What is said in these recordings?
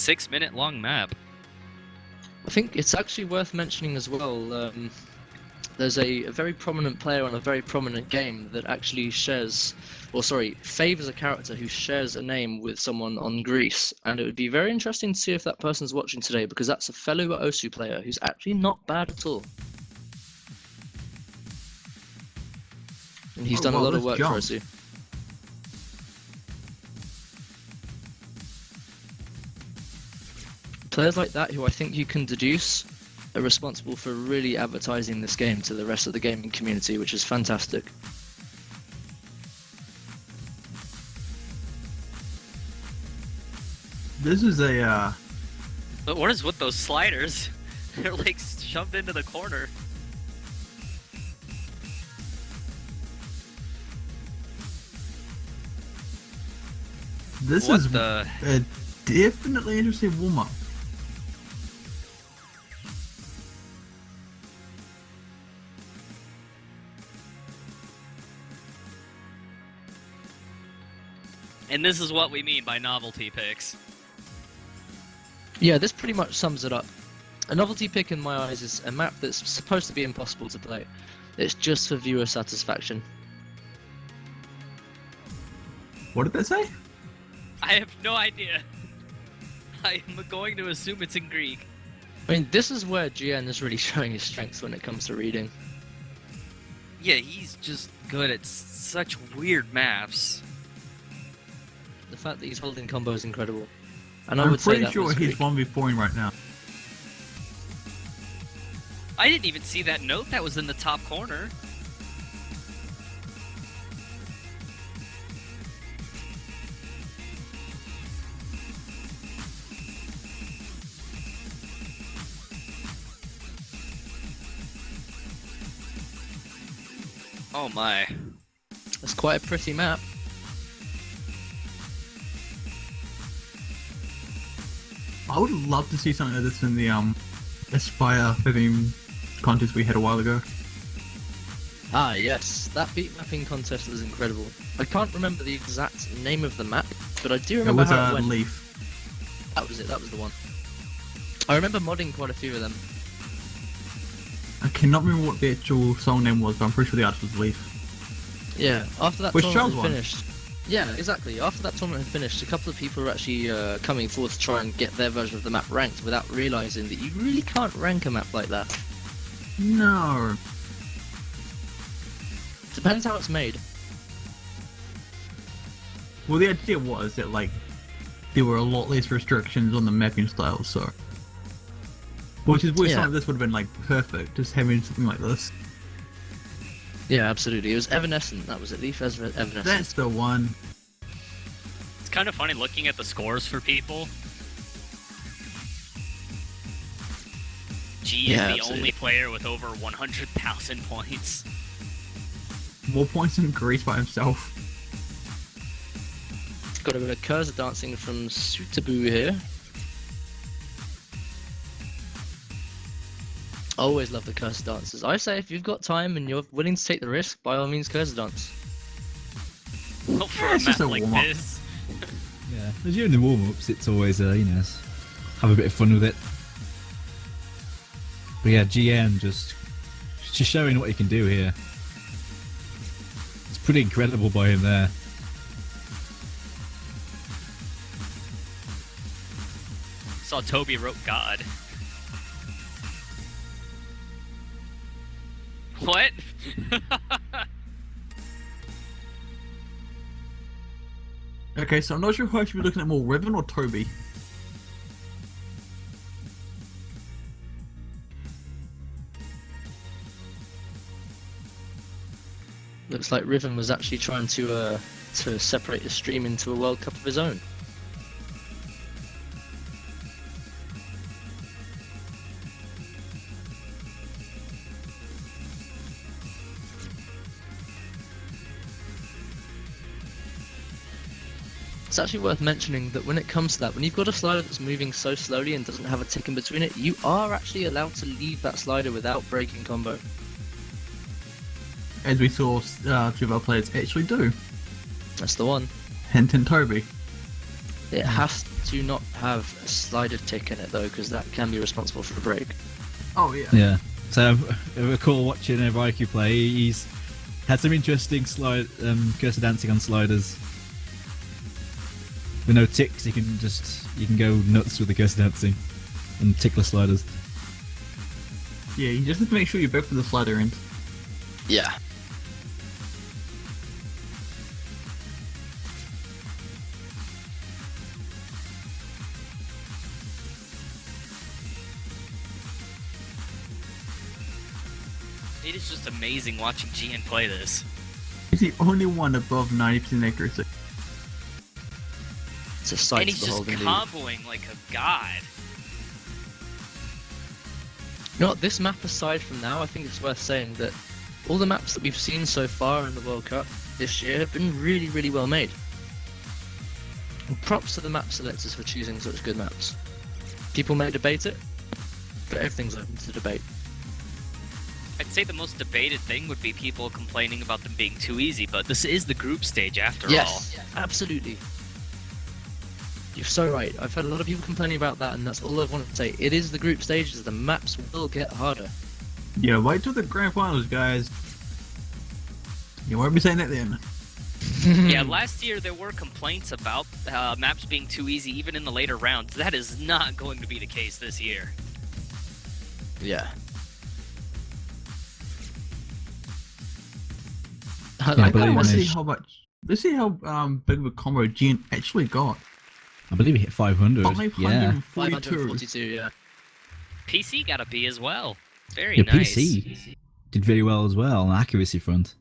6-minute long map. I think it's actually worth mentioning as well, there's a very prominent player on a very prominent game that actually favours a character who shares a name with someone on Greece, and it would be very interesting to see if that person's watching today, because that's a fellow OWC player who's actually not bad at all. And he's done a lot of work for OWC. Players like that, who I think you can deduce, are responsible for really advertising this game to the rest of the gaming community, which is fantastic. This is a But what is with those sliders? They're like shoved into the corner. This What is the- a definitely interesting warm-up. And this is what we mean by novelty picks. Yeah, this pretty much sums it up. A novelty pick in my eyes is a map that's supposed to be impossible to play. It's just for viewer satisfaction. What did that say? I have no idea. I'm going to assume it's in Greek. I mean, this is where GN is really showing his strengths when it comes to reading. Yeah, he's just good at such weird maps. The fact that he's holding combo is incredible. And I I'm would say pretty that sure was he's Greek. 1v4ing right now. I didn't even see that note that was in the top corner. Oh my. That's quite a pretty map. I would love to see something like this in the Aspire theme contest we had a while ago. Ah, yes, that beat mapping contest was incredible. I can't remember the exact name of the map, but I do It remember was how it a went. Leaf. That was it, that was the one. I remember modding quite a few of them. I cannot remember what the actual song name was, but I'm pretty sure the artist was Leaf. Yeah, after that Which tournament Charles had won. finished. Yeah, exactly. After that tournament had finished, a couple of people were actually coming forth to try and get their version of the map ranked without realising that you really can't rank a map like that. No. Depends how it's made. Well, the idea was that, like, there were a lot less restrictions on the mapping style, so... Which is where Yeah. something like this would have been, like, perfect, just having something like this. Yeah, absolutely. It was Evanescent, that was it. Leaf Evanescent. That's the one. It's kind of funny looking at the scores for people. G is Yeah, the absolutely. only player with over 100,000 points. More points than Greece by himself. Got a bit of cursor dancing from Sutabu here. Always love the cursor dances. I say if you've got time and you're willing to take the risk, by all means cursor dance. Well, for Yeah, a it's just map a like warm-up. this. Yeah, as you're in the warm-ups, it's always, have a bit of fun with it. But yeah, GM just showing what he can do here. It's pretty incredible by him there. Saw Toby wrote God. What? Okay, so I'm not sure who I should be looking at more, Riven or Toby. Looks like Riven was actually trying to separate the stream into a World Cup of his own. It's actually worth mentioning that when it comes to that, when you've got a slider that's moving so slowly and doesn't have a tick in between it, you are actually allowed to leave that slider without breaking combo. As we saw two of our players actually do. That's the one. Hint and Toby. It has to not have a slider tick in it though, because that can be responsible for a break. Oh yeah. Yeah. So I recall watching a Raikou play. He's had some interesting cursor dancing on sliders. With no ticks, you can go nuts with the cursor dancing and tickler sliders. Yeah, you just have to make sure you both for the slider end. Yeah. It is just amazing watching GN play this. He's the only one above 90% accuracy. It's a sight And to he's just behold indeed. comboing like a god. You know what, this map aside from now, I think it's worth saying that all the maps that we've seen so far in the World Cup this year have been really, really well made. And props to the map selectors for choosing such good maps. People may debate it, but everything's open to debate. I'd say the most debated thing would be people complaining about them being too easy, but this is the group stage after all. Yes, absolutely. You're so right. I've heard a lot of people complaining about that, and that's all I want to say. It is the group stages. The maps will get harder. Yeah, wait till the grand finals, guys. You won't be saying that then. Yeah, last year there were complaints about maps being too easy even in the later rounds. That is not going to be the case this year. Yeah. I I believe want to in see it. how much. Let's see how big of a combo Gene actually got. I believe he hit 500. Yeah. 542. 542, yeah. PC got a B as well. Very Your nice. PC did very well as well on the accuracy front.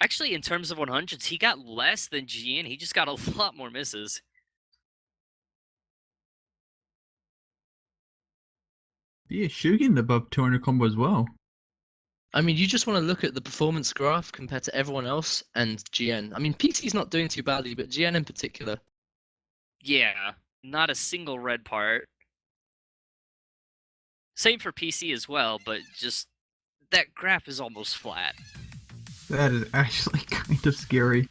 Actually, in terms of 100s, he got less than GN. He just got a lot more misses. Yeah, Shugen above 200 combo as well. I mean, you just want to look at the performance graph compared to everyone else and GN. I mean, PC's not doing too badly, but GN in particular. Yeah, not a single red part. Same for PC as well, but just that graph is almost flat. That is actually kind of scary.